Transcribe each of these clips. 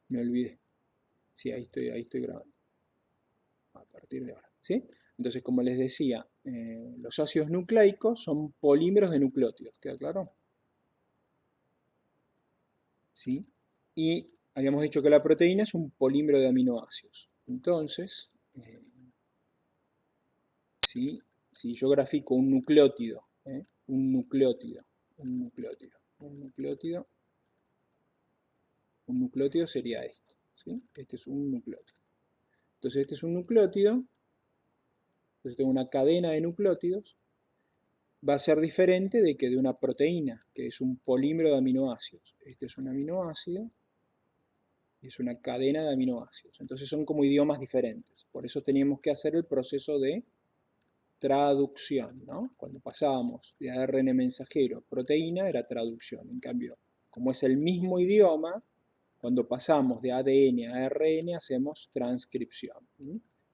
Me olvidé. Sí, ahí estoy grabando. A partir de ahora. ¿Sí? Entonces, como les decía, los ácidos nucleicos son polímeros de nucleótidos. ¿Queda claro? ¿Sí? Y habíamos dicho que la proteína es un polímero de aminoácidos. Entonces, ¿sí? Si yo grafico un nucleótido, un nucleótido, un nucleótido, un nucleótido, un nucleótido sería este. ¿Sí? Este es un nucleótido. Entonces, este es un nucleótido. Entonces, tengo una cadena de nucleótidos. Va a ser diferente de que de una proteína, que es un polímero de aminoácidos. Este es un aminoácido. Es una cadena de aminoácidos. Entonces son como idiomas diferentes. Por eso teníamos que hacer el proceso de traducción, ¿no? Cuando pasábamos de ARN mensajero a proteína era traducción. En cambio, como es el mismo idioma, cuando pasamos de ADN a ARN hacemos transcripción.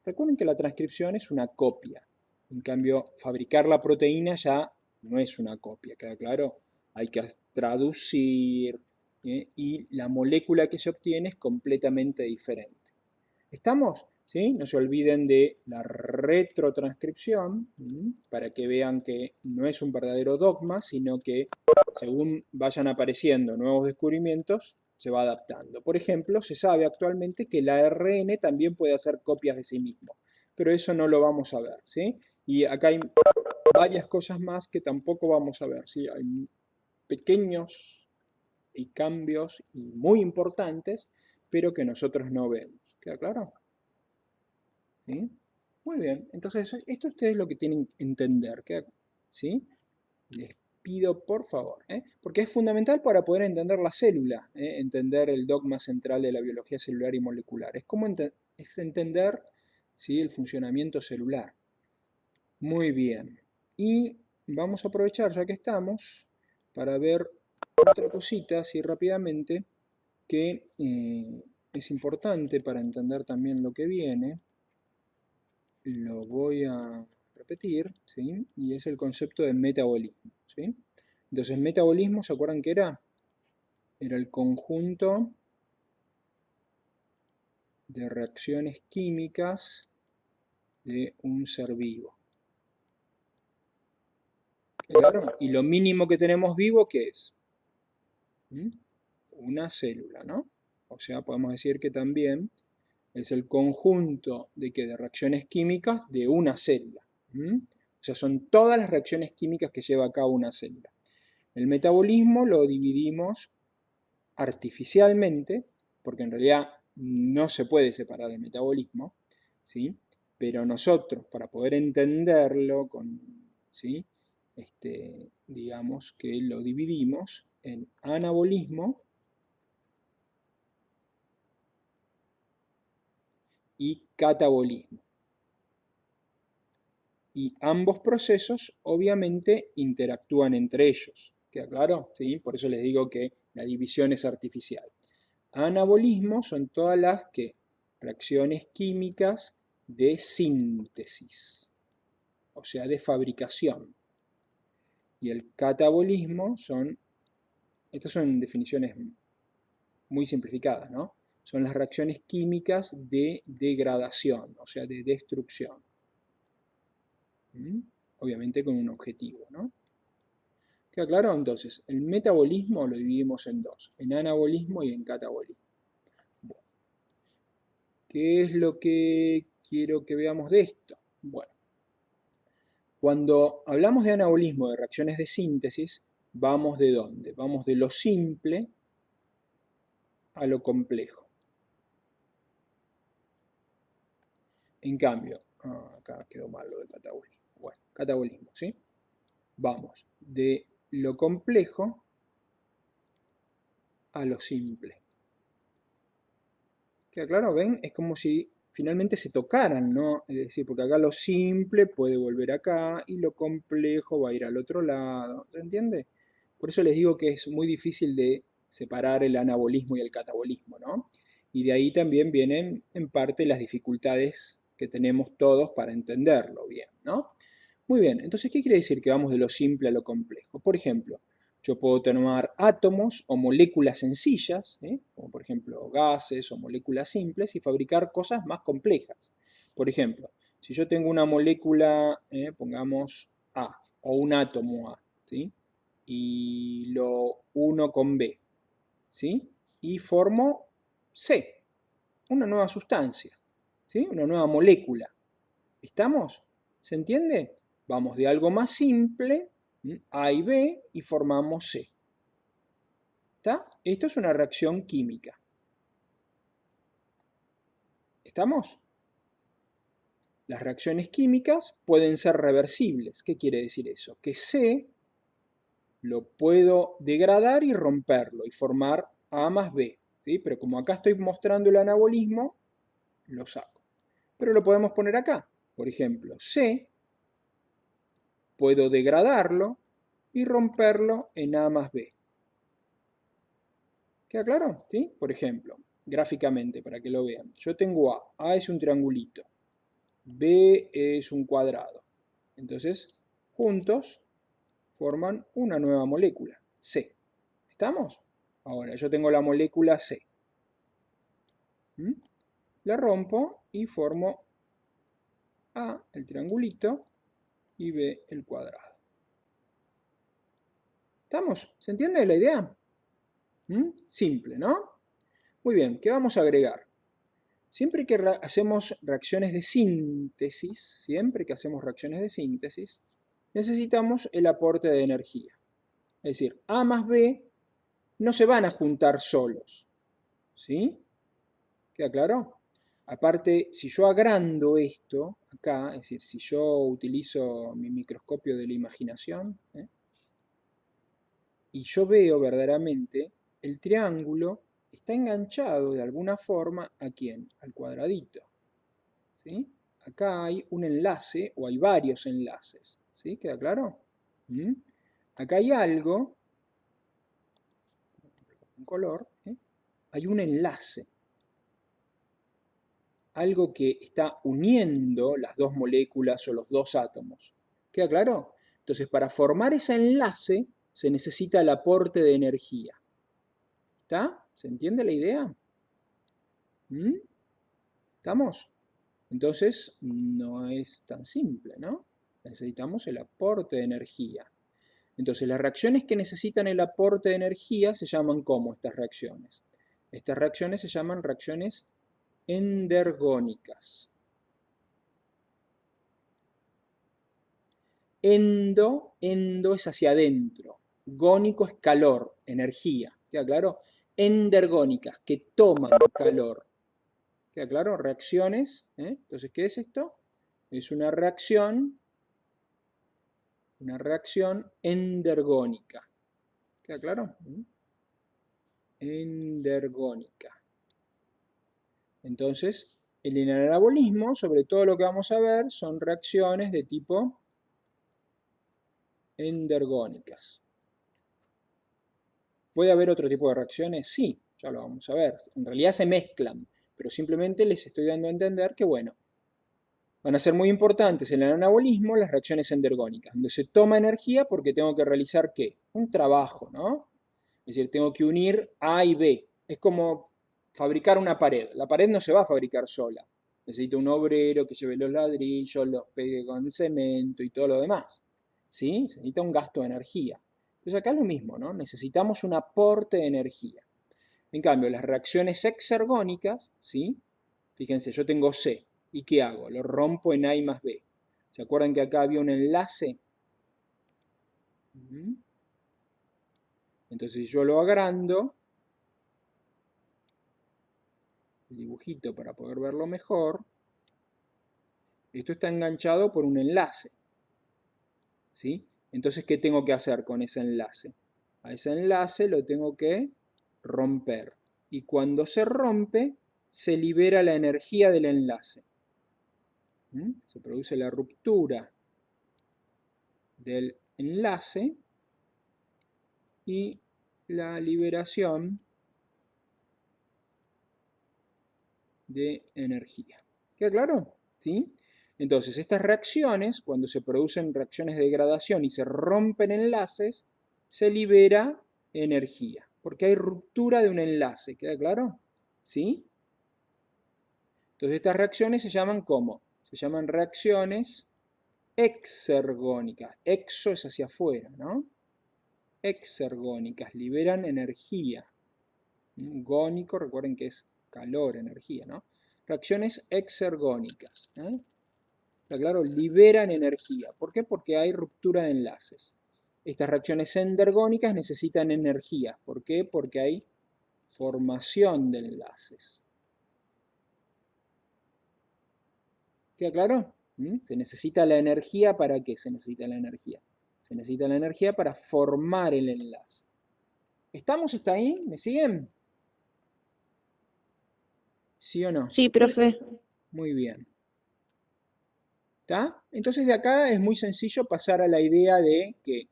Recuerden que la transcripción es una copia. En cambio, fabricar la proteína ya no es una copia, ¿queda claro? Hay que traducir, y la molécula que se obtiene es completamente diferente. ¿Estamos? ¿Sí? No se olviden de la retrotranscripción, para que vean que no es un verdadero dogma, sino que según vayan apareciendo nuevos descubrimientos, se va adaptando. Por ejemplo, se sabe actualmente que el ARN también puede hacer copias de sí mismo, pero eso no lo vamos a ver, ¿sí? Y acá hay varias cosas más que tampoco vamos a ver, ¿sí? Hay pequeños cambios muy importantes, pero que nosotros no vemos. ¿Queda claro? ¿Sí? Muy bien, entonces esto ustedes lo que tienen que entender, ¿sí? Les pido por favor, porque es fundamental para poder entender la célula, entender el dogma central de la biología celular y molecular. Es como es entender, ¿sí?, el funcionamiento celular. Muy bien, y vamos a aprovechar ya que estamos para ver otra cosita así rápidamente que es importante para entender también lo que viene. Lo voy a repetir, ¿sí? Y es el concepto de metabolismo, ¿sí? Entonces, metabolismo, ¿se acuerdan qué era? Era el conjunto de reacciones químicas de un ser vivo. ¿Claro? Y lo mínimo que tenemos vivo, ¿qué es? Una célula, ¿no? O sea, podemos decir que también es el conjunto de reacciones químicas de una célula. O sea, son todas las reacciones químicas que lleva a cabo una célula. El metabolismo lo dividimos artificialmente, porque en realidad no se puede separar el metabolismo, ¿sí? Pero nosotros, para poder entenderlo, ¿sí?, digamos que lo dividimos en anabolismo y catabolismo. Y ambos procesos obviamente interactúan entre ellos. ¿Queda claro? ¿Sí? Por eso les digo que la división es artificial. Anabolismo son todas las reacciones químicas de síntesis, o sea, de fabricación. Y el catabolismo estas son definiciones muy simplificadas, ¿no? Son las reacciones químicas de degradación, o sea, de destrucción. Obviamente con un objetivo, ¿no? ¿Queda claro? Entonces, el metabolismo lo dividimos en dos, en anabolismo y en catabolismo. Bueno, ¿qué es lo que quiero que veamos de esto? Bueno, cuando hablamos de anabolismo, de reacciones de síntesis, vamos ¿de dónde? Vamos de lo simple a lo complejo. En cambio, acá quedó mal lo de catabolismo. Bueno, catabolismo, ¿sí? Vamos de lo complejo a lo simple. ¿Queda claro? ¿Ven? Es como si finalmente se tocaran, ¿no? Es decir, porque acá lo simple puede volver acá y lo complejo va a ir al otro lado. ¿Se entiende? Por eso les digo que es muy difícil de separar el anabolismo y el catabolismo, ¿no? Y de ahí también vienen en parte las dificultades que tenemos todos para entenderlo bien, ¿no? Muy bien, entonces, ¿qué quiere decir que vamos de lo simple a lo complejo? Por ejemplo, yo puedo tomar átomos o moléculas sencillas, como por ejemplo gases o moléculas simples, y fabricar cosas más complejas. Por ejemplo, si yo tengo una molécula, pongamos A, o un átomo A, ¿sí? Y lo uno con B, ¿sí? Y formo C, una nueva sustancia, ¿sí? Una nueva molécula. ¿Estamos? ¿Se entiende? Vamos de algo más simple, A y B, y formamos C. ¿Está? Esto es una reacción química. ¿Estamos? Las reacciones químicas pueden ser reversibles. ¿Qué quiere decir eso? Que C lo puedo degradar y romperlo y formar A más B, ¿sí? Pero como acá estoy mostrando el anabolismo, lo saco. Pero lo podemos poner acá. Por ejemplo, C puedo degradarlo y romperlo en A más B. ¿Queda claro? ¿Sí? Por ejemplo, gráficamente, para que lo vean. Yo tengo A. A es un triangulito. B es un cuadrado. Entonces, juntos forman una nueva molécula, C. ¿Estamos? Ahora, yo tengo la molécula C. La rompo y formo A, el triangulito, y B, el cuadrado. ¿Estamos? ¿Se entiende la idea? Simple, ¿no? Muy bien, ¿qué vamos a agregar? Siempre que hacemos reacciones de síntesis, necesitamos el aporte de energía. Es decir, A más B no se van a juntar solos. ¿Sí? ¿Queda claro? Aparte, si yo agrando esto acá, es decir, si yo utilizo mi microscopio de la imaginación, y yo veo verdaderamente el triángulo está enganchado de alguna forma ¿a quién? Al cuadradito. ¿Sí? Acá hay un enlace o hay varios enlaces. ¿Sí? ¿Queda claro? Acá hay algo, un color, hay un enlace. Algo que está uniendo las dos moléculas o los dos átomos. ¿Queda claro? Entonces, para formar ese enlace se necesita el aporte de energía. ¿Está? ¿Se entiende la idea? ¿Estamos? Entonces, no es tan simple, ¿no? Necesitamos el aporte de energía. Entonces, las reacciones que necesitan el aporte de energía se llaman ¿cómo estas reacciones? Estas reacciones se llaman reacciones endergónicas. Endo es hacia adentro. Gónico es calor, energía. ¿Queda claro? Endergónicas, que toman calor. ¿Queda claro? Reacciones. Entonces, ¿qué es esto? Es una reacción endergónica. ¿Queda claro? Endergónica. Entonces, el anabolismo, sobre todo lo que vamos a ver, son reacciones de tipo endergónicas. ¿Puede haber otro tipo de reacciones? Sí, ya lo vamos a ver. En realidad se mezclan, pero simplemente les estoy dando a entender que, bueno, van a ser muy importantes en el anabolismo las reacciones endergónicas, donde se toma energía porque tengo que realizar, ¿qué? Un trabajo, ¿no? Es decir, tengo que unir A y B. Es como fabricar una pared. La pared no se va a fabricar sola. Necesito un obrero que lleve los ladrillos, los pegue con cemento y todo lo demás. ¿Sí? Se necesita un gasto de energía. Entonces acá es lo mismo, ¿no? Necesitamos un aporte de energía. En cambio, las reacciones exergónicas, ¿sí? Fíjense, yo tengo C. ¿Y qué hago? Lo rompo en A y más B. ¿Se acuerdan que acá había un enlace? Entonces yo lo agrando, el dibujito para poder verlo mejor. Esto está enganchado por un enlace. ¿Sí? Entonces, ¿qué tengo que hacer con ese enlace? A ese enlace lo tengo que romper. Y cuando se rompe, se libera la energía del enlace. Se produce la ruptura del enlace y la liberación de energía. ¿Queda claro? ¿Sí? Entonces, estas reacciones, cuando se producen reacciones de degradación y se rompen enlaces, se libera energía. Porque hay ruptura de un enlace, ¿queda claro? ¿Sí? Entonces estas reacciones se llaman ¿cómo? Se llaman reacciones exergónicas. Exo es hacia afuera, ¿no? Exergónicas, liberan energía. Gónico, recuerden que es calor, energía, ¿no? Reacciones exergónicas. Claro, liberan energía. ¿Por qué? Porque hay ruptura de enlaces. Estas reacciones endergónicas necesitan energía. ¿Por qué? Porque hay formación de enlaces. ¿Queda claro? Se necesita la energía, ¿para qué se necesita la energía? Se necesita la energía para formar el enlace. ¿Estamos hasta ahí? ¿Me siguen? ¿Sí o no? Sí, profe. Muy bien. ¿Está? Entonces de acá es muy sencillo pasar a la idea de que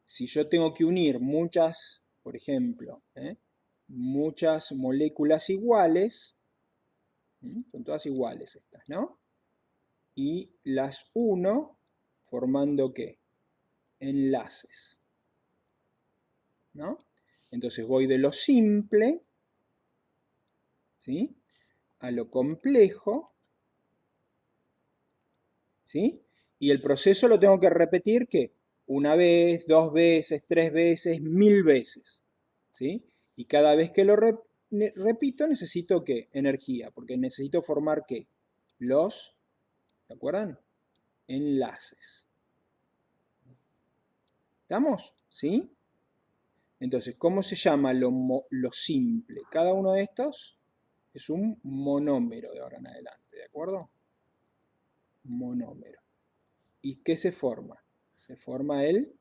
si yo tengo que unir muchas, por ejemplo, muchas moléculas iguales, son todas iguales estas, ¿no? Y las uno formando ¿qué? Enlaces, ¿no? Entonces voy de lo simple, ¿sí? A lo complejo, ¿sí? Y el proceso lo tengo que repetir que una vez, dos veces, tres veces, 1000 veces, ¿sí? Y cada vez que lo repito necesito ¿qué? Energía, porque necesito formar ¿qué? Los, ¿se acuerdan? Enlaces. ¿Estamos? ¿Sí? Entonces, ¿cómo se llama lo simple? Cada uno de estos es un monómero de ahora en adelante, ¿de acuerdo? Monómero. ¿Y qué se forma? Se forma el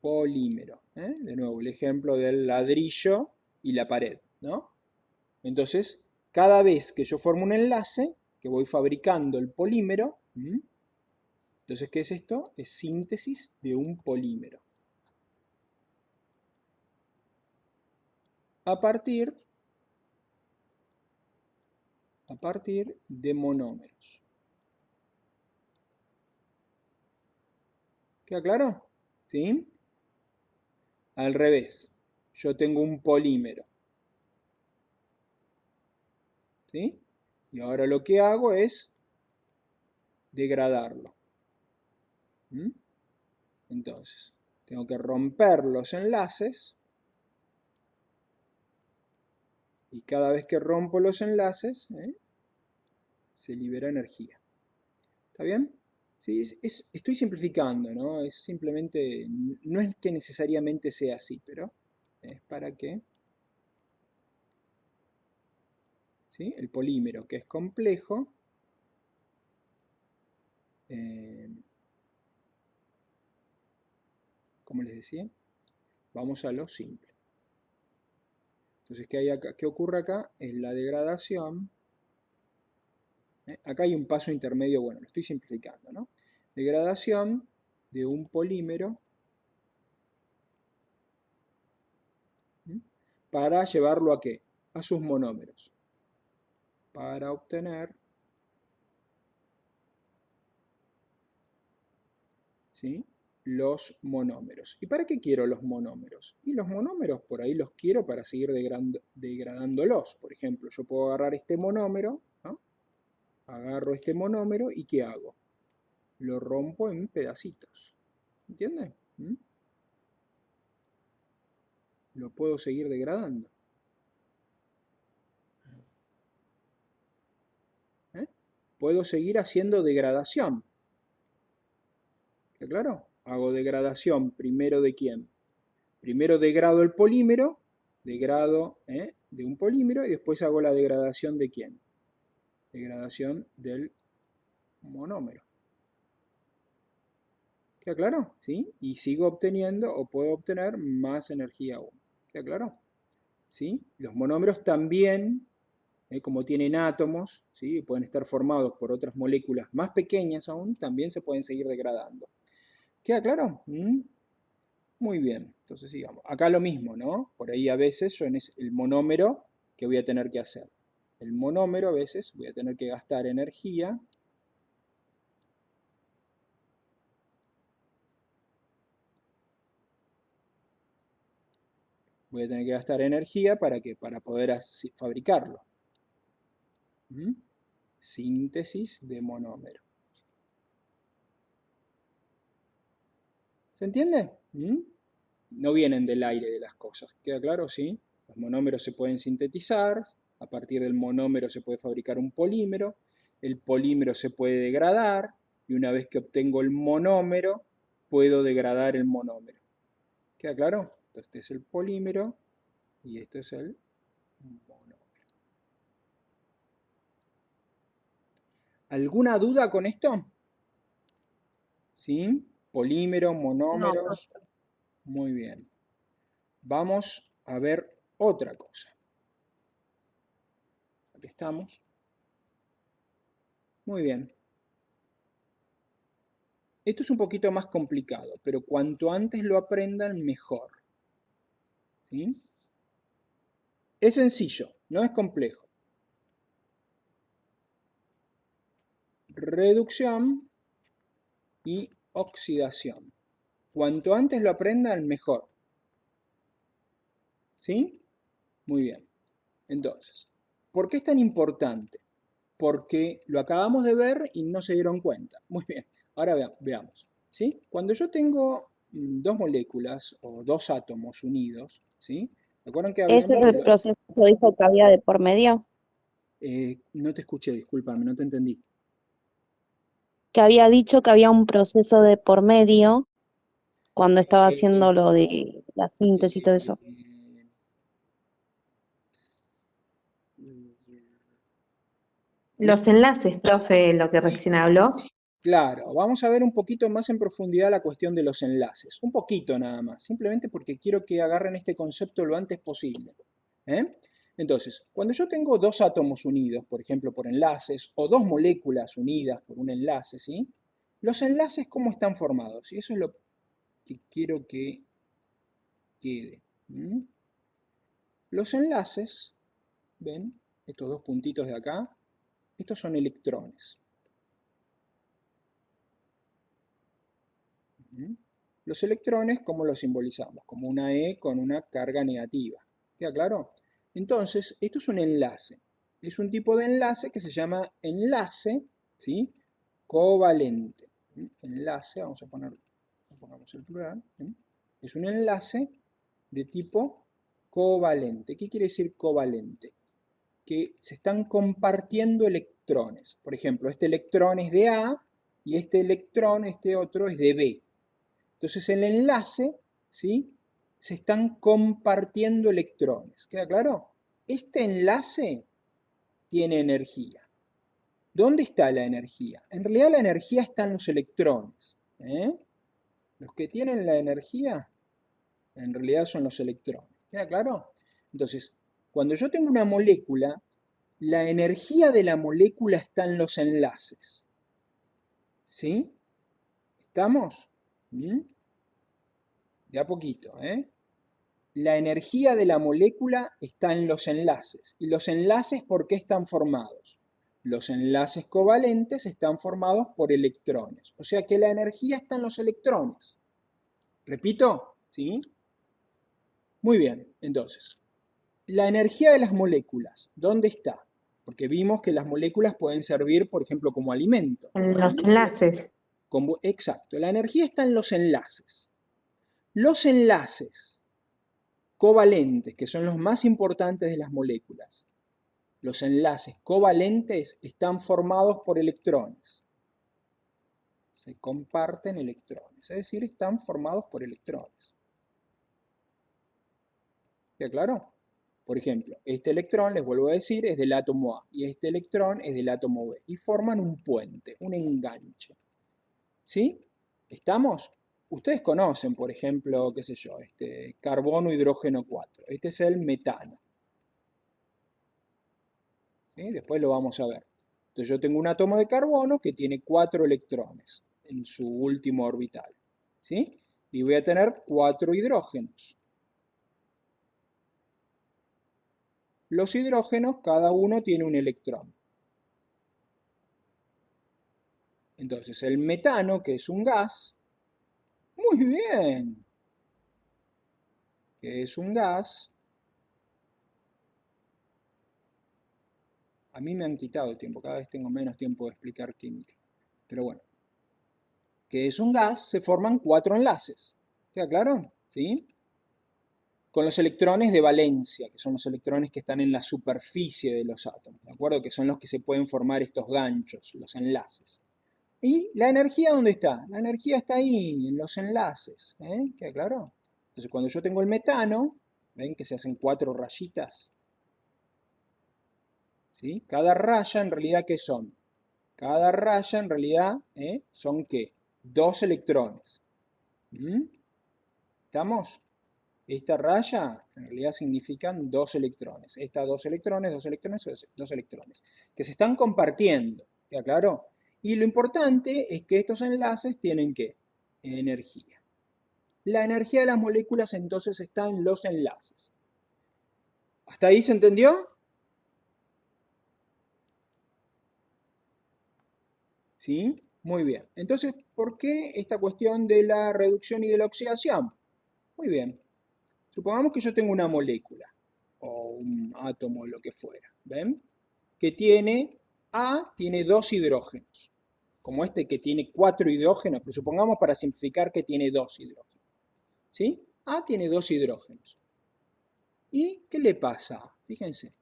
polímero. De nuevo, el ejemplo del ladrillo y la pared, ¿no? Entonces, cada vez que yo formo un enlace, que voy fabricando el polímero, entonces, ¿qué es esto? Es síntesis de un polímero. A partir de monómeros. ¿Queda claro? ¿Sí? Al revés, yo tengo un polímero, ¿sí? Y ahora lo que hago es degradarlo. Entonces, tengo que romper los enlaces y cada vez que rompo los enlaces, se libera energía. ¿Está bien? Sí, estoy simplificando, ¿no? Es simplemente, no es que necesariamente sea así, pero es para que, ¿sí? El polímero, que es complejo, como les decía, vamos a lo simple. Entonces, ¿qué hay acá? ¿Qué ocurre acá? Es la degradación. Acá hay un paso intermedio, bueno, lo estoy simplificando, ¿no? Degradación de un polímero para llevarlo a ¿qué? A sus monómeros. Para obtener, ¿sí? Los monómeros. ¿Y para qué quiero los monómeros? Y los monómeros por ahí los quiero para seguir degradándolos. Por ejemplo, yo puedo agarrar este monómero, ¿no? Agarro este monómero y ¿qué hago? Lo rompo en pedacitos. ¿Entienden? Lo puedo seguir degradando. Puedo seguir haciendo degradación. ¿Está claro? Hago degradación primero de quién. Primero degrado el polímero, degrado de un polímero y después hago la degradación de quién. Degradación del monómero. ¿Queda claro? ¿Sí? Y sigo obteniendo o puedo obtener más energía aún. ¿Queda claro? ¿Sí? Los monómeros también, como tienen átomos, ¿sí? Pueden estar formados por otras moléculas más pequeñas aún, también se pueden seguir degradando. ¿Queda claro? Muy bien, entonces sigamos. Acá lo mismo, ¿no? Por ahí a veces yo en el monómero, ¿qué voy a tener que hacer? El monómero a veces voy a tener que gastar energía Voy a tener que gastar energía para que para poder fabricarlo. ¿Mm? Síntesis de monómero. ¿Se entiende? ¿Mm? No vienen del aire de las cosas. ¿Queda claro? ¿Sí? Los monómeros se pueden sintetizar, a partir del monómero se puede fabricar un polímero, el polímero se puede degradar, y una vez que obtengo el monómero, puedo degradar el monómero. ¿Queda claro? Entonces, este es el polímero y este es el monómero. ¿Alguna duda con esto? ¿Sí? Polímero, No, monómeros. Muy bien. Vamos a ver otra cosa. Aquí estamos. Muy bien. Esto es un poquito más complicado, pero cuanto antes lo aprendan, mejor. ¿Sí? Es sencillo, no es complejo. Reducción y oxidación. Cuanto antes lo aprendan, mejor. ¿Sí? Muy bien. Entonces, ¿por qué es tan importante? Porque lo acabamos de ver y no se dieron cuenta. Muy bien, ahora veamos. ¿Sí? Cuando yo tengo dos moléculas o dos átomos unidos, ¿sí? ¿Recuerdan que ese es hablamos de el los... proceso que dijo que había de por medio, no te escuché, discúlpame, no te entendí. que había dicho que había un proceso de por medio cuando estaba Eh, haciendo lo de la síntesis y todo eso. eh, Los enlaces, profe, lo que sí, recién habló. claro, vamos a ver un poquito más en profundidad la cuestión de los enlaces, un poquito nada más, simplemente porque quiero que agarren este concepto lo antes posible. ¿Eh? Entonces, cuando yo tengo dos átomos unidos, por ejemplo, por enlaces, o dos moléculas unidas por un enlace, ¿sí? Los enlaces, ¿cómo están formados? Y eso es lo que quiero que quede. ¿Mm? Los enlaces, ¿ven? Estos dos puntitos de acá, estos son electrones. ¿Mm? Los electrones, ¿cómo los simbolizamos? Como una E con una carga negativa. ¿Queda claro? Entonces, esto es un enlace. Es un tipo de enlace que se llama enlace, ¿sí? Covalente. ¿Mm? Enlace, vamos a poner, pongamos el plural. ¿Mm? Es un enlace de tipo covalente. ¿Qué quiere decir covalente? Que se están compartiendo electrones. Por ejemplo, este electrón es de A y este electrón, este otro, es de B. Entonces el enlace, ¿sí? Se están compartiendo electrones. ¿Queda claro? Este enlace tiene energía. ¿Dónde está la energía? En realidad la energía está en los electrones. ¿Eh? Los que tienen la energía, en realidad son los electrones. ¿Queda claro? Entonces, cuando yo tengo una molécula, la energía de la molécula está en los enlaces. ¿Sí? ¿Estamos? ¿Mm? De a poquito, ¿eh? La energía de la molécula está en los enlaces. ¿Y los enlaces por qué están formados? Los enlaces covalentes están formados por electrones. O sea que la energía está en los electrones. ¿Repito? ¿Sí? Muy bien, entonces, la energía de las moléculas, ¿dónde está? Porque vimos que las moléculas pueden servir, por ejemplo, como alimento. En los enlaces. Exacto, la energía está en los enlaces. Los enlaces covalentes, que son los más importantes de las moléculas, los enlaces covalentes están formados por electrones. Se comparten electrones, es decir, están formados por electrones. ¿Queda claro? Por ejemplo, este electrón, les vuelvo a decir, es del átomo A y este electrón es del átomo B y forman un puente, un enganche. ¿Sí? ¿Estamos? Ustedes conocen, por ejemplo, qué sé yo, este carbono, hidrógeno 4. Este es el metano. ¿Sí? Después lo vamos a ver. Entonces yo tengo un átomo de carbono que tiene 4 electrones en su último orbital. ¿Sí? Y voy a tener 4 hidrógenos. Los hidrógenos, cada uno tiene un electrón. Entonces el metano, que es un gas, muy bien. ¿Qué es un gas? A mí me han quitado el tiempo, cada vez tengo menos tiempo de explicar química. Pero bueno, ¿qué es un gas? Se forman 4 enlaces. ¿Queda claro? ¿Sí? Con los electrones de valencia, que son los electrones que están en la superficie de los átomos, ¿de acuerdo? Que son los que se pueden formar estos ganchos, los enlaces. ¿Y la energía dónde está? La energía está ahí, en los enlaces, ¿eh? ¿Queda claro? Entonces, cuando yo tengo el metano, ¿ven que se hacen 4 rayitas? ¿Sí? Cada raya, en realidad, ¿qué son? Cada raya, en realidad, son, ¿qué? 2 electrones. ¿Mm? ¿Estamos? Esta raya en realidad significan 2 electrones. Estas 2 electrones, 2 electrones, 2 electrones. Que se están compartiendo. ¿Queda claro? Y lo importante es que estos enlaces tienen ¿qué? Energía. La energía de las moléculas entonces está en los enlaces. ¿Hasta ahí se entendió? ¿Sí? Muy bien. Entonces, ¿por qué esta cuestión de la reducción y de la oxidación? Muy bien. Supongamos que yo tengo una molécula, o un átomo, lo que fuera, ¿ven? Que tiene, A tiene 2 hidrógenos, como este que tiene 4 hidrógenos, pero supongamos para simplificar que tiene 2 hidrógenos, ¿sí? A tiene 2 hidrógenos. ¿Y qué le pasa? Fíjense,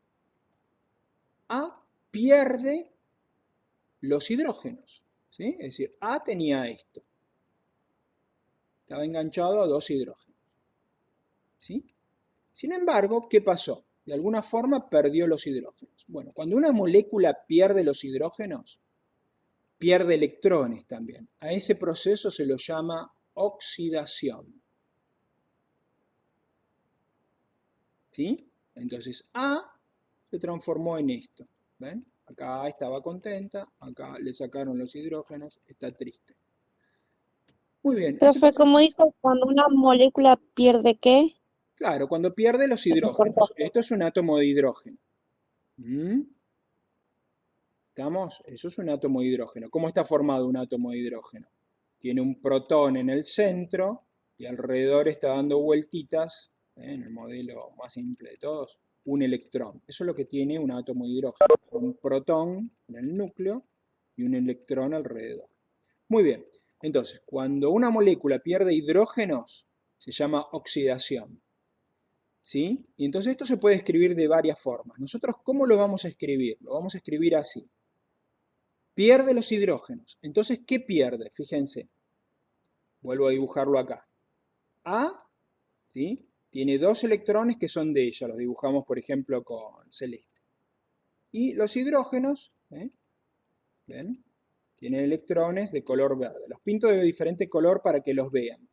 A pierde los hidrógenos, ¿sí? Es decir, A tenía esto, estaba enganchado a 2 hidrógenos, ¿sí? Sin embargo, ¿qué pasó? De alguna forma perdió los hidrógenos. Bueno, cuando una molécula pierde los hidrógenos, pierde electrones también. A ese proceso se lo llama oxidación. ¿Sí? Entonces A se transformó en esto. ¿Ven? Acá A estaba contenta, acá le sacaron los hidrógenos, está triste. Muy bien, ese Profe, proceso, como dijo, cuando una molécula pierde ¿qué? claro, cuando pierde los Se me cortó. hidrógenos. Esto es un átomo de hidrógeno. ¿Mm? ¿Estamos? Eso es un átomo de hidrógeno. ¿Cómo está formado un átomo de hidrógeno? Tiene un protón en el centro y alrededor está dando vueltitas, en el modelo más simple de todos, un electrón. Eso es lo que tiene un átomo de hidrógeno. Un protón en el núcleo y un electrón alrededor. Muy bien. Entonces, cuando una molécula pierde hidrógenos, se llama oxidación. ¿Sí? Y entonces esto se puede escribir de varias formas. Nosotros, ¿cómo lo vamos a escribir? Lo vamos a escribir así. Pierde los hidrógenos. Entonces, ¿qué pierde? Fíjense. Vuelvo a dibujarlo acá. A, ¿sí? Tiene 2 electrones que son de ella. Los dibujamos, por ejemplo, con celeste. Y los hidrógenos, ¿ven? Tienen electrones de color verde. Los pinto de diferente color para que los vean.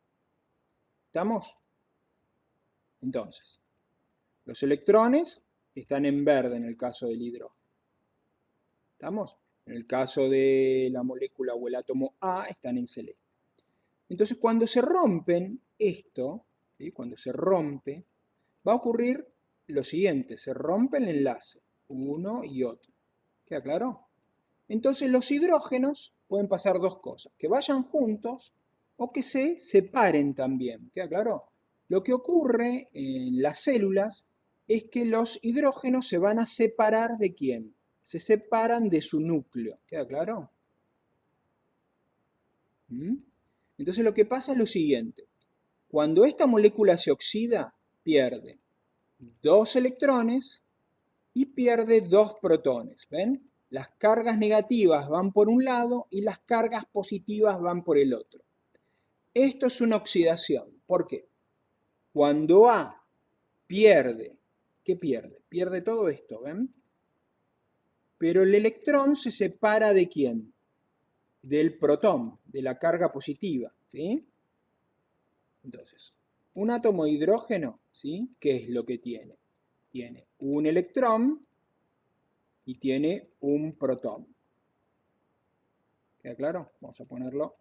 ¿Estamos? Entonces, los electrones están en verde en el caso del hidrógeno. ¿Estamos? En el caso de la molécula o el átomo A están en celeste. Entonces, cuando se rompen esto, ¿sí? Cuando se rompe, va a ocurrir lo siguiente, se rompe el enlace, uno y otro. ¿Queda claro? Entonces los hidrógenos pueden pasar dos cosas, que vayan juntos o que se separen también. ¿Queda claro? Lo que ocurre en las células es que los hidrógenos se van a separar ¿de quién? Se separan de su núcleo. ¿Queda claro? ¿Mm? Entonces lo que pasa es lo siguiente. Cuando esta molécula se oxida, pierde 2 electrones y pierde 2 protones. ¿Ven? Las cargas negativas van por un lado y las cargas positivas van por el otro. Esto es una oxidación. ¿Por qué? Cuando A pierde, ¿qué pierde? Pierde todo esto, ¿ven? Pero el electrón se separa ¿de quién? Del protón, de la carga positiva, ¿sí? Entonces, un átomo de hidrógeno, ¿sí? ¿Qué es lo que tiene? Tiene un electrón y tiene un protón. ¿Queda claro? Vamos a ponerlo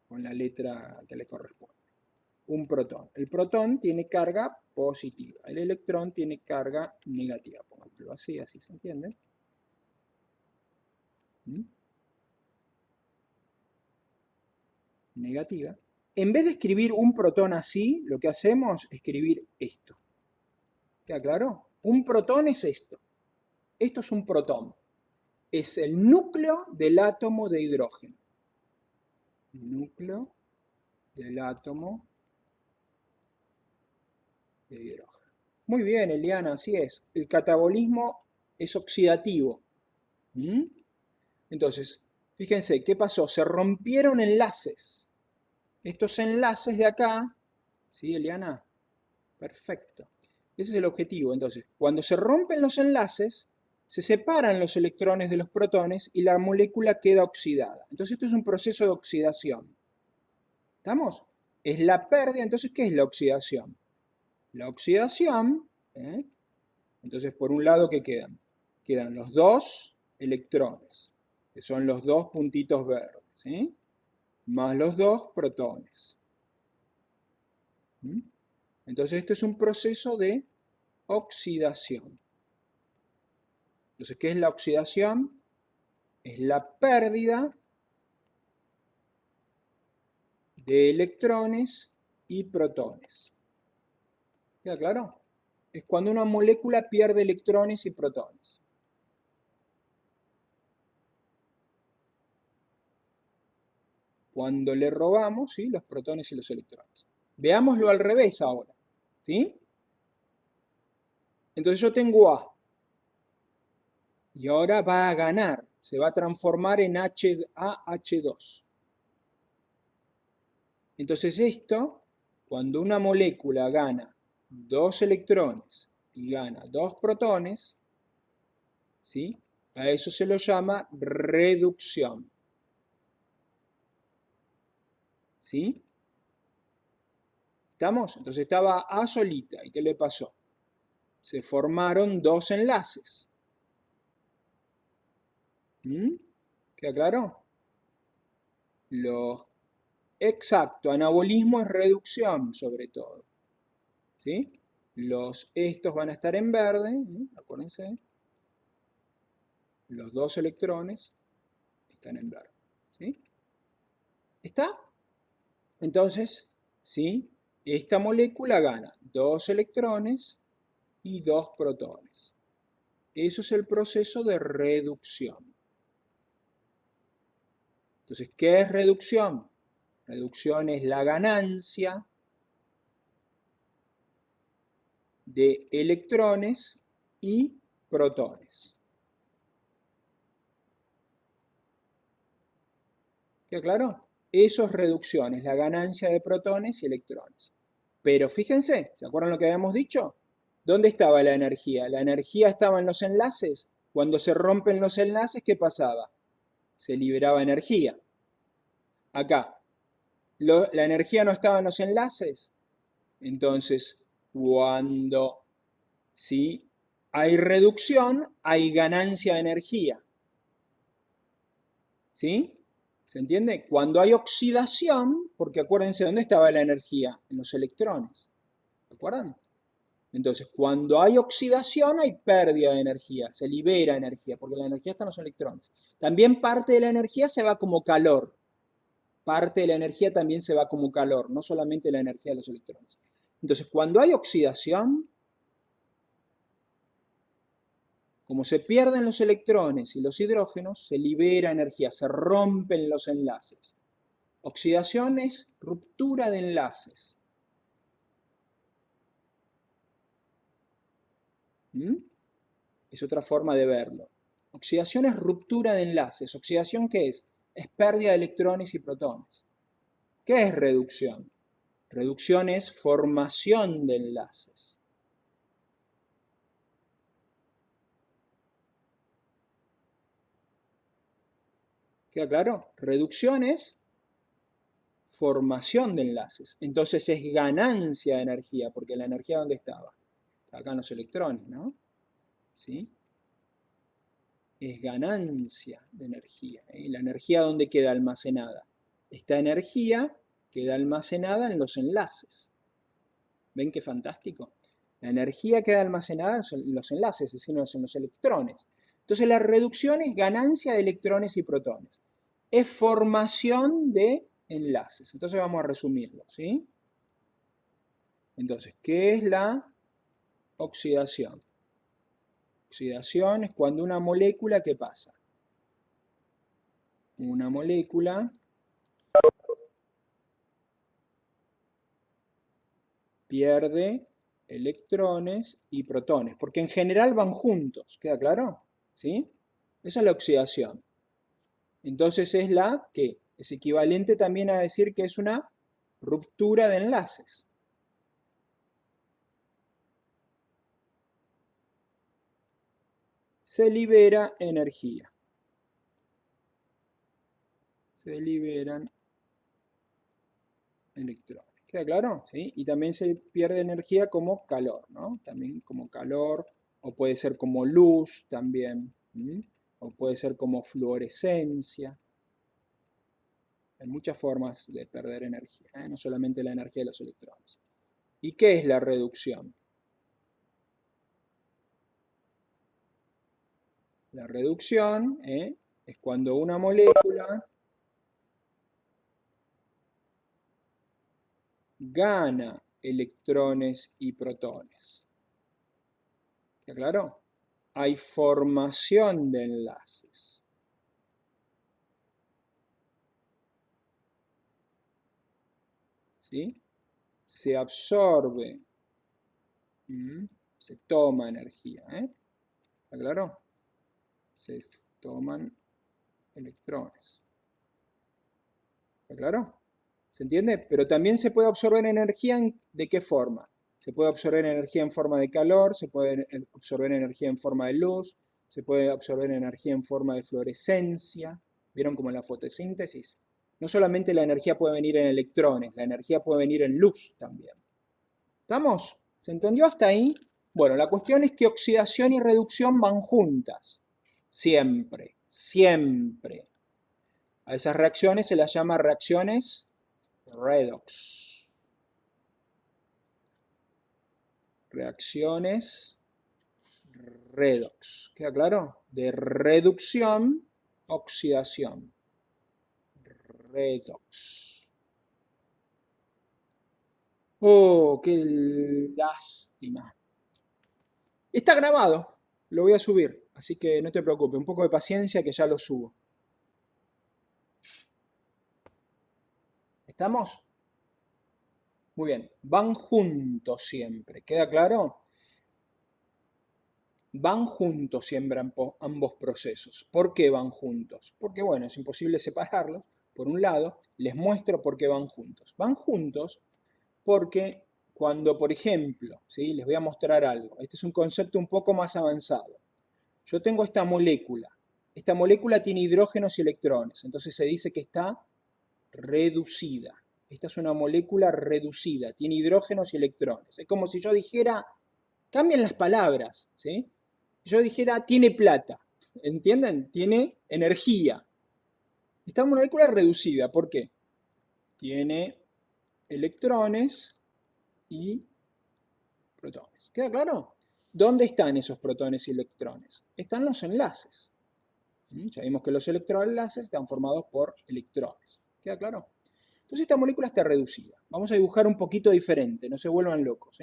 con la letra que le corresponde. Un protón. El protón tiene carga positiva. El electrón tiene carga negativa. Pongámoslo así, así se entiende. ¿Mm? Negativa. en vez de escribir un protón así, lo que hacemos es escribir esto. ¿Queda claro? Un protón es esto. Esto es un protón. Es el núcleo del átomo de hidrógeno. Núcleo del átomo de hidrógeno. Muy bien, Eliana, así es. El catabolismo es oxidativo. Entonces, fíjense, ¿qué pasó? Se rompieron enlaces. Estos enlaces de acá, ¿sí, Eliana? Perfecto. Ese es el objetivo. Entonces, cuando se rompen los enlaces, se separan los electrones de los protones y la molécula queda oxidada. Entonces, esto es un proceso de oxidación. ¿Estamos? Es la pérdida. Entonces, ¿qué es la oxidación? La oxidación, entonces, por un lado, ¿qué quedan? Quedan los dos electrones, que son los dos puntitos verdes, ¿sí? Más los dos protones. Entonces, esto es un proceso de oxidación. Entonces, ¿qué es la oxidación? Es la pérdida de electrones y protones. ¿Queda claro? Es cuando una molécula pierde electrones y protones. Cuando le robamos, ¿sí?, los protones y los electrones. Veámoslo al revés ahora, ¿sí? Entonces yo tengo A. Y ahora va a ganar, se va a transformar en AH2. Entonces esto, cuando una molécula gana 2 electrones y gana 2 protones, ¿sí?, a eso se lo llama reducción. ¿Sí? ¿Estamos? Entonces estaba A solita. ¿Y qué le pasó? Se formaron 2 enlaces. ¿Queda claro? Exacto, anabolismo es reducción sobre todo. ¿Sí? Estos van a estar en verde, acuérdense. Los 2 electrones están en verde. ¿Sí? ¿Está? Entonces, ¿sí?, esta molécula gana 2 electrones y 2 protones. Eso es el proceso de reducción. Entonces, ¿qué es reducción? Reducción es la ganancia de electrones y protones. ¿Queda claro? Eso es reducción, es la ganancia de protones y electrones. Pero fíjense, ¿se acuerdan lo que habíamos dicho? ¿Dónde estaba la energía? La energía estaba en los enlaces. Cuando se rompen los enlaces, ¿qué pasaba? Se liberaba energía. Acá, la energía no estaba en los enlaces. Entonces, cuando ¿sí?, hay reducción, hay ganancia de energía. ¿Sí? ¿Se entiende? Cuando hay oxidación, porque acuérdense, ¿dónde estaba la energía? En los electrones. ¿Se acuerdan? Entonces, cuando hay oxidación, hay pérdida de energía, se libera energía, porque la energía está en los electrones. También parte de la energía se va como calor. Parte de la energía también se va como calor, no solamente la energía de los electrones. Entonces, cuando hay oxidación, como se pierden los electrones y los hidrógenos, se libera energía, se rompen los enlaces. Oxidación es ruptura de enlaces. Es otra forma de verlo. Oxidación es ruptura de enlaces. ¿Oxidación qué es? Es pérdida de electrones y protones. ¿Qué es reducción? Reducción es formación de enlaces. ¿Queda claro? Reducción es formación de enlaces. Entonces es ganancia de energía, porque la energía ¿dónde estaba? Acá en los electrones, ¿no? ¿Sí? Es ganancia de energía. ¿Y la energía dónde queda almacenada? Esta energía queda almacenada en los enlaces. ¿Ven qué fantástico? La energía queda almacenada en los enlaces, es decir, en los electrones. Entonces la reducción es ganancia de electrones y protones. Es formación de enlaces. Entonces vamos a resumirlo, ¿sí? Entonces, ¿qué es la oxidación? Oxidación es cuando una molécula, ¿qué pasa? Una molécula pierde electrones y protones, porque en general van juntos, ¿queda claro? ¿Sí? Esa es la oxidación. Entonces es la que es equivalente también a decir que es una ruptura de enlaces. Se libera energía. Se liberan electrones. ¿Queda claro? ¿Sí? Y también se pierde energía como calor, ¿no? También como calor, o puede ser como luz también, o puede ser como fluorescencia. Hay muchas formas de perder energía, ¿eh? No solamente la energía de los electrones. ¿Y qué es la reducción? La reducción es cuando una molécula gana electrones y protones. ¿Está claro? Hay formación de enlaces. ¿Sí? Se absorbe, se toma energía. ¿Está claro? Se toman electrones. ¿Está claro? ¿Se entiende? Pero también se puede absorber energía ¿de qué forma? Se puede absorber energía en forma de calor, se puede absorber energía en forma de luz, se puede absorber energía en forma de fluorescencia. ¿Vieron como en la fotosíntesis? No solamente la energía puede venir en electrones, la energía puede venir en luz también. ¿Estamos? ¿Se entendió hasta ahí? Bueno, la cuestión es que oxidación y reducción van juntas. Siempre, siempre. A esas reacciones se las llama reacciones redox. Reacciones redox. ¿Queda claro? De reducción, oxidación. Redox. Oh, qué lástima. Está grabado. Lo voy a subir. Así que no te preocupes. Un poco de paciencia que ya lo subo. ¿Estamos? Muy bien. Van juntos siempre. ¿Queda claro? Van juntos siempre ambos procesos. ¿Por qué van juntos? Porque, bueno, es imposible separarlos. Por un lado, les muestro por qué van juntos. Van juntos porque cuando, por ejemplo, ¿sí? Les voy a mostrar algo. Este es un concepto un poco más avanzado. Yo tengo esta molécula. Esta molécula tiene hidrógenos y electrones. Entonces se dice que está reducida. Esta es una molécula reducida. Tiene hidrógenos y electrones. Es como si yo dijera, cambien las palabras, ¿sí? Yo dijera, tiene plata, ¿entienden? Tiene energía. Esta molécula es reducida, ¿por qué? Tiene electrones y protones. ¿Queda claro? ¿Dónde están esos protones y electrones? Están los enlaces. Ya vimos que los electroenlaces están formados por electrones. ¿Queda claro? Entonces esta molécula está reducida. Vamos a dibujar un poquito diferente, no se vuelvan locos.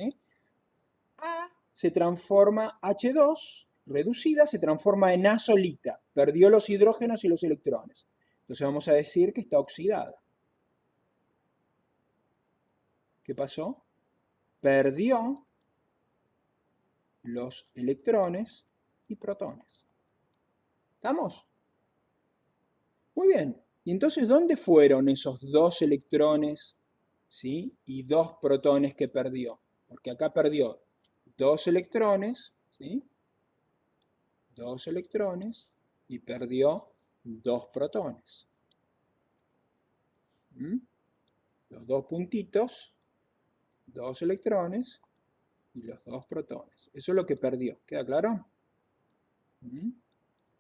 A se transforma, H2, reducida, se transforma en A solita. Perdió los hidrógenos y los electrones. Entonces vamos a decir que está oxidada. ¿Qué pasó? Perdió los electrones y protones. ¿Estamos? Muy bien. ¿Y entonces dónde fueron esos 2 electrones, ¿sí? Y 2 protones que perdió? Porque acá perdió 2 electrones, ¿sí? 2 electrones y perdió 2 protones. Los 2 puntitos, 2 electrones y los 2 protones. Eso es lo que perdió. ¿Queda claro?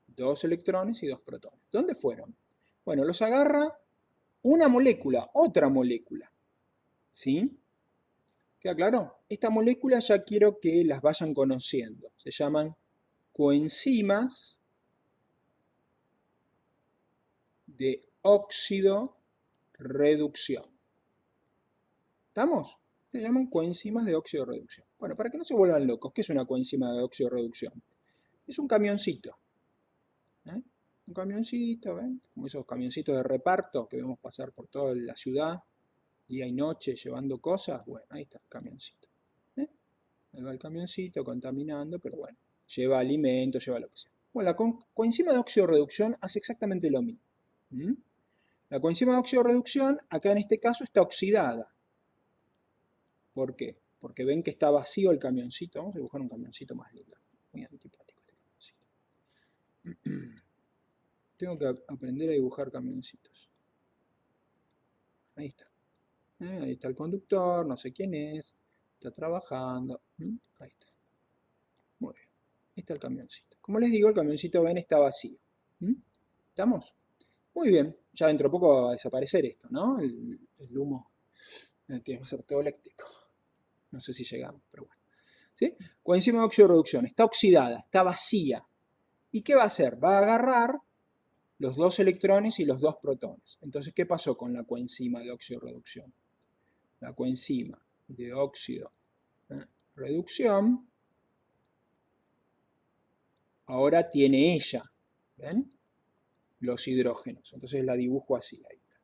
2 electrones y 2 protones. ¿Dónde fueron? Bueno, los agarra una molécula, otra molécula. ¿Sí? ¿Queda claro? Esta molécula ya quiero que las vayan conociendo. Se llaman coenzimas de óxido reducción. ¿Estamos? Se llaman coenzimas de óxido de reducción. Bueno, para que no se vuelvan locos, ¿qué es una coenzima de óxido de reducción? Es un camioncito. Un camioncito, ¿ven? Como esos camioncitos de reparto que vemos pasar por toda la ciudad, día y noche, llevando cosas. Bueno, ahí está el camioncito. Ahí va el camioncito contaminando, pero bueno, lleva alimentos, lleva lo que sea. Bueno, la coenzima de óxido de reducción hace exactamente lo mismo. La coenzima de óxido de reducción, acá en este caso, está oxidada. ¿Por qué? Porque ven que está vacío el camioncito. Vamos a dibujar un camioncito más lindo. Muy antipático este camioncito. Tengo que aprender a dibujar camioncitos. Ahí está. Ahí está el conductor, no sé quién es. Está trabajando. Ahí está. Muy bien. Ahí está el camioncito. Como les digo, el camioncito, ven, está vacío. ¿Estamos? Muy bien. Ya dentro de poco va a desaparecer esto, ¿no? El humo tiene que ser todo eléctrico. No sé si llegamos, pero bueno. ¿Sí? Coenzima de óxido de reducción. Está oxidada, está vacía. ¿Y qué va a hacer? Va a agarrar los 2 electrones y los 2 protones. Entonces, ¿qué pasó con la coenzima de óxido de reducción? La coenzima de óxido de reducción ahora tiene ella, ¿ven? Los hidrógenos. Entonces la dibujo así, ahí está.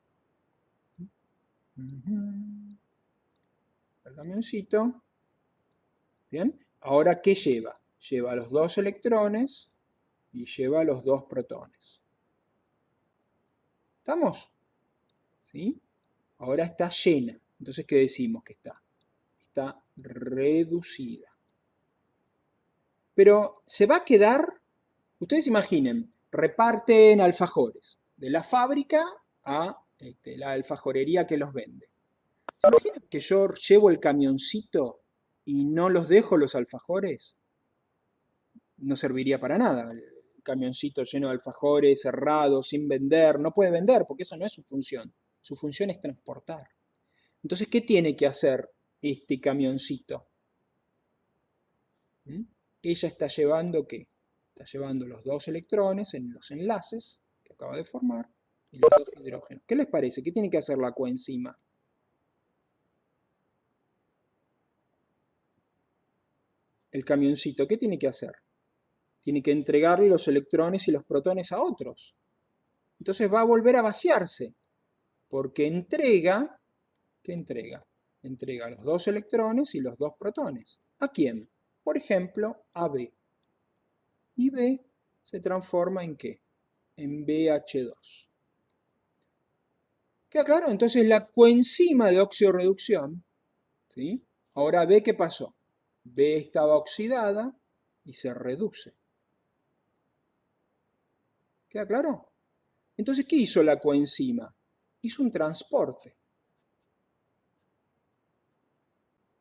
El camioncito. ¿Bien? Ahora, ¿qué lleva? Lleva los 2 electrones y lleva los 2 protones. ¿Estamos? ¿Sí? Ahora está llena. Entonces, ¿qué decimos que está? Está reducida. Pero se va a quedar, ustedes imaginen, reparten alfajores de la fábrica a la alfajorería que los vende. ¿Se imaginan que yo llevo el camioncito y no los dejo los alfajores? No serviría para nada. El camioncito lleno de alfajores, cerrado, sin vender, no puede vender porque esa no es su función. Su función es transportar. Entonces, ¿qué tiene que hacer este camioncito? Ella está llevando, ¿qué? Está llevando los 2 electrones en los enlaces que acaba de formar y los 2 hidrógenos. ¿Qué les parece? ¿Qué tiene que hacer la coenzima? El camioncito, ¿qué tiene que hacer? Tiene que entregarle los electrones y los protones a otros. Entonces va a volver a vaciarse, porque entrega, ¿qué entrega? Entrega los 2 electrones y los 2 protones. ¿A quién? Por ejemplo, a B. Y B se transforma ¿en qué? En BH2. ¿Queda claro? Entonces la coenzima de óxido de reducción, ¿sí? Ahora B, ¿qué pasó? B estaba oxidada y se reduce. ¿Queda claro? Entonces, ¿qué hizo la coenzima? Hizo un transporte.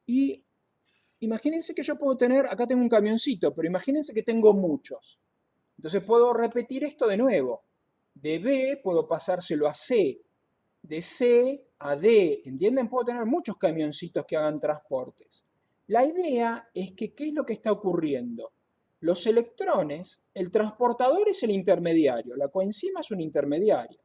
Y imagínense que yo puedo tener, acá tengo un camioncito, pero imagínense que tengo muchos. Entonces puedo repetir esto de nuevo. De B puedo pasárselo a C, de C a D, ¿entienden? Puedo tener muchos camioncitos que hagan transportes. La idea es que, ¿qué es lo que está ocurriendo? Los electrones, el transportador es el intermediario, la coenzima es un intermediario.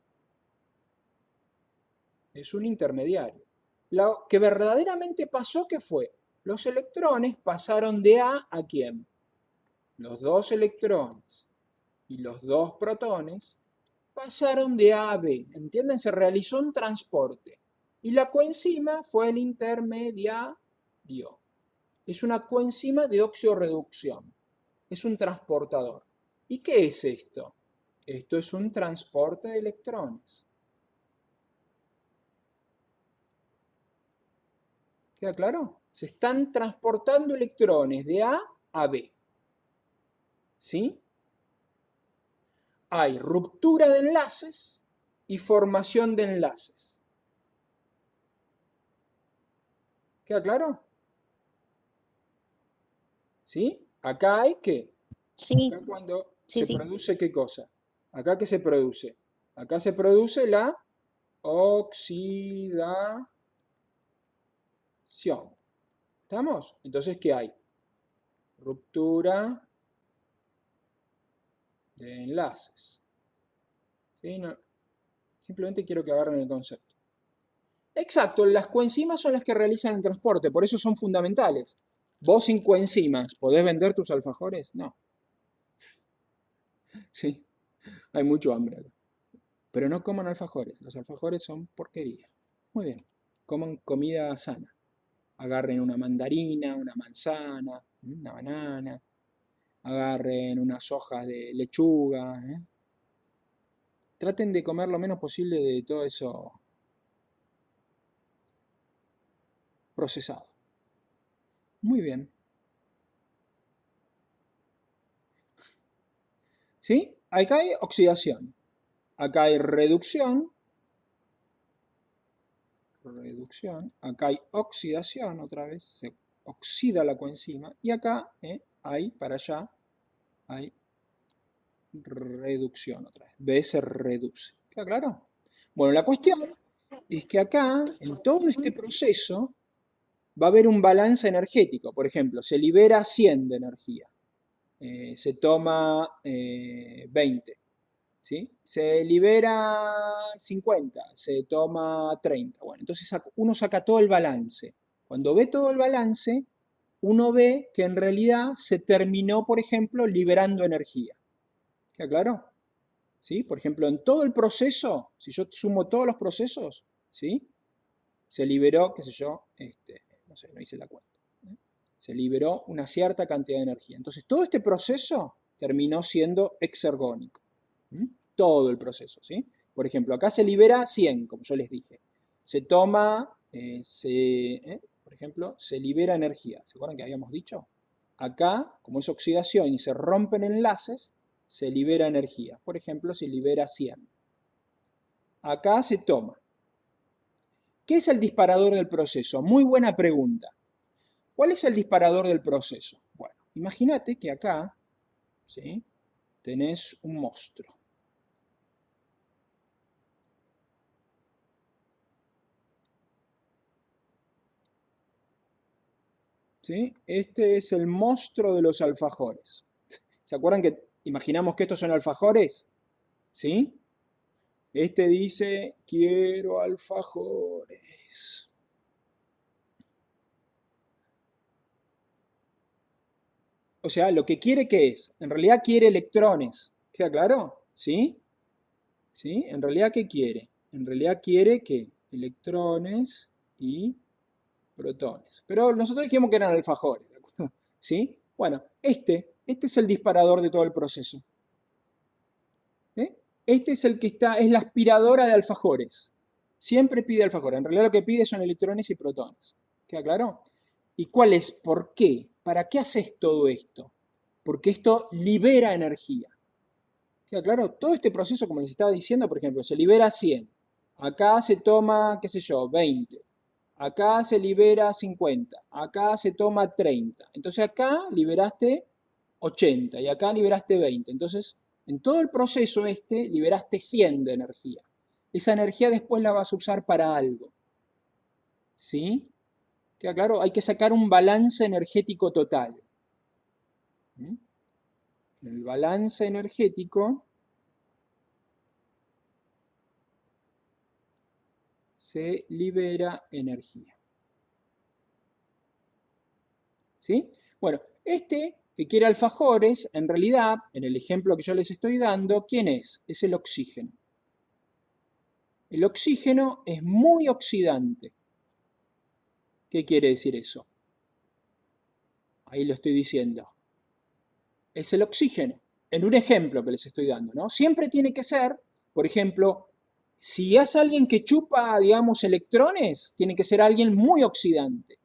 Es un intermediario. Lo que verdaderamente pasó, ¿qué fue? Los electrones pasaron de A a ¿quién? Los 2 electrones y los 2 protones pasaron de A a B. ¿Entienden? Se realizó un transporte. Y la coenzima fue el intermediario. Es una coenzima de oxidorreducción. Es un transportador. ¿Y qué es esto? Esto es un transporte de electrones. ¿Queda claro? Se están transportando electrones de A a B. ¿Sí? Hay ruptura de enlaces y formación de enlaces. ¿Queda claro? ¿Sí? Acá hay ¿qué? Sí, Acá cuando sí, se sí. produce ¿qué cosa? Acá ¿qué se produce? Acá se produce la oxidación. ¿Estamos? Entonces, ¿qué hay? Ruptura de enlaces. ¿Sí? No, simplemente quiero que agarren el concepto. Exacto, las coenzimas son las que realizan el transporte, por eso son fundamentales. ¿Vos sin coenzimas podés vender tus alfajores? No. Sí, hay mucho hambre acá. Pero no coman alfajores, los alfajores son porquería. Muy bien, coman comida sana. Agarren una mandarina, una manzana, una banana, agarren unas hojas de lechuga. Traten de comer lo menos posible de todo eso procesado. Muy bien. ¿Sí? Acá hay oxidación. Acá hay reducción. Acá hay oxidación, otra vez se oxida la coenzima. Y acá hay, para allá, hay reducción otra vez. B se reduce. ¿Queda claro? Bueno, la cuestión es que acá, en todo este proceso, va a haber un balance energético. Por ejemplo, se libera 100 de energía. Se toma 20. ¿Sí? Se libera 50, se toma 30. Bueno, entonces uno saca todo el balance. Cuando ve todo el balance, uno ve que en realidad se terminó, por ejemplo, liberando energía. ¿Queda claro? ¿Sí? Por ejemplo, en todo el proceso, si yo sumo todos los procesos, ¿sí? Se liberó, qué sé yo, no sé, no hice la cuenta. Se liberó una cierta cantidad de energía. Entonces, todo este proceso terminó siendo exergónico. Todo el proceso, ¿sí? Por ejemplo, acá se libera 100, como yo les dije. Se toma, por ejemplo, se libera energía. ¿Se acuerdan que habíamos dicho? Acá, como es oxidación y se rompen enlaces, se libera energía. Por ejemplo, se libera 100. Acá se toma. ¿Qué es el disparador del proceso? Muy buena pregunta. ¿Cuál es el disparador del proceso? Bueno, imagínate que acá, ¿sí? Tenés un monstruo. ¿Sí? Este es el monstruo de los alfajores. ¿Se acuerdan que imaginamos que estos son alfajores? ¿Sí? Este dice, quiero alfajores. O sea, lo que quiere, ¿qué es? En realidad quiere electrones. ¿Queda claro? ¿Sí? ¿Sí? En realidad, ¿qué quiere? En realidad quiere que electrones y protones. Pero nosotros dijimos que eran alfajores, ¿de acuerdo? ¿Sí? Bueno, este es el disparador de todo el proceso. Este es el que está, es la aspiradora de alfajores. Siempre pide alfajores. En realidad lo que pide son electrones y protones. ¿Queda claro? ¿Y cuál es? ¿Por qué? ¿Para qué haces todo esto? Porque esto libera energía. ¿Queda claro? Todo este proceso, como les estaba diciendo, por ejemplo, se libera 100. Acá se toma, qué sé yo, 20. Acá se libera 50. Acá se toma 30. Entonces acá liberaste 80 y acá liberaste 20. Entonces, en todo el proceso liberaste 100 de energía. Esa energía después la vas a usar para algo. ¿Sí? ¿Queda claro? Hay que sacar un balance energético total. En el balance energético se libera energía. ¿Sí? Bueno, que quiere alfajores, en realidad, en el ejemplo que yo les estoy dando, ¿quién es? Es el oxígeno. El oxígeno es muy oxidante. ¿Qué quiere decir eso? Ahí lo estoy diciendo. Es el oxígeno. En un ejemplo que les estoy dando, ¿no? Siempre tiene que ser, por ejemplo, si es alguien que chupa, digamos, electrones, tiene que ser alguien muy oxidante.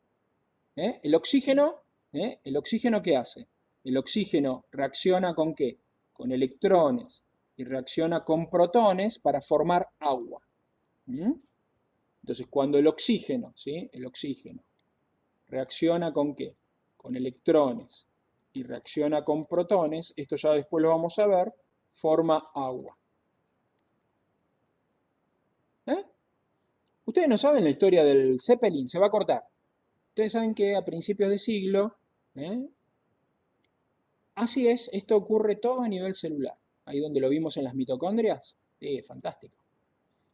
El oxígeno, ¿qué hace? El oxígeno reacciona ¿con qué? Con electrones y reacciona con protones para formar agua. Entonces, cuando el oxígeno, ¿sí? El oxígeno reacciona ¿con qué? Con electrones y reacciona con protones, esto ya después lo vamos a ver, forma agua. Ustedes no saben la historia del Zeppelin, se va a cortar. Ustedes saben que a principios de siglo, así es, esto ocurre todo a nivel celular. Ahí donde lo vimos en las mitocondrias, fantástico.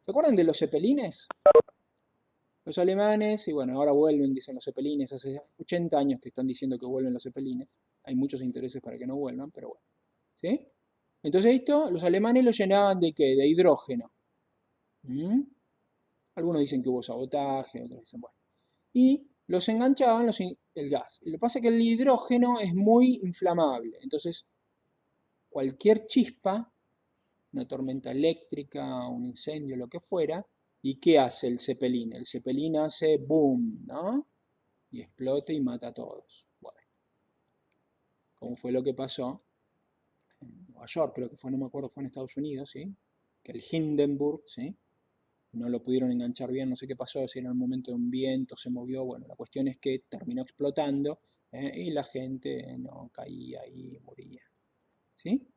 ¿Se acuerdan de los zeppelines? Los alemanes, y bueno, ahora vuelven, dicen los zeppelines, hace 80 años que están diciendo que vuelven los zeppelines. Hay muchos intereses para que no vuelvan, pero bueno. ¿Sí? Entonces esto, los alemanes lo llenaban de ¿qué? De hidrógeno. ¿Mm? Algunos dicen que hubo sabotaje, otros dicen, bueno. Y los enganchaban el gas. Y lo que pasa es que el hidrógeno es muy inflamable. Entonces, cualquier chispa, una tormenta eléctrica, un incendio, lo que fuera, ¿y qué hace el Zeppelin? El Zeppelin hace boom, ¿no? Y explota y mata a todos. Bueno, como fue lo que pasó en Nueva York, creo que fue, no me acuerdo, fue en Estados Unidos, ¿sí? Que el Hindenburg, ¿sí? No lo pudieron enganchar bien, no sé qué pasó, si era el momento de un viento, se movió, bueno, la cuestión es que terminó explotando y la gente no caía y moría, ¿sí?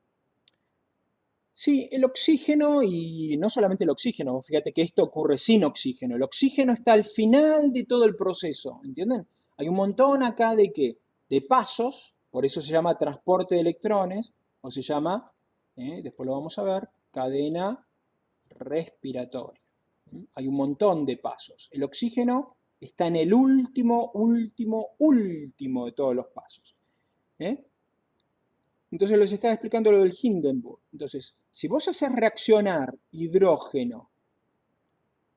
Sí, el oxígeno, y no solamente el oxígeno, fíjate que esto ocurre sin oxígeno, el oxígeno está al final de todo el proceso, ¿entienden? Hay un montón acá de ¿qué? De pasos, por eso se llama transporte de electrones, o se llama, después lo vamos a ver, cadena respiratoria. Hay un montón de pasos. El oxígeno está en el último de todos los pasos. Entonces les estaba explicando lo del Hindenburg. Entonces, si vos haces reaccionar hidrógeno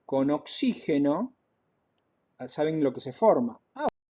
con oxígeno, ¿saben lo que se forma?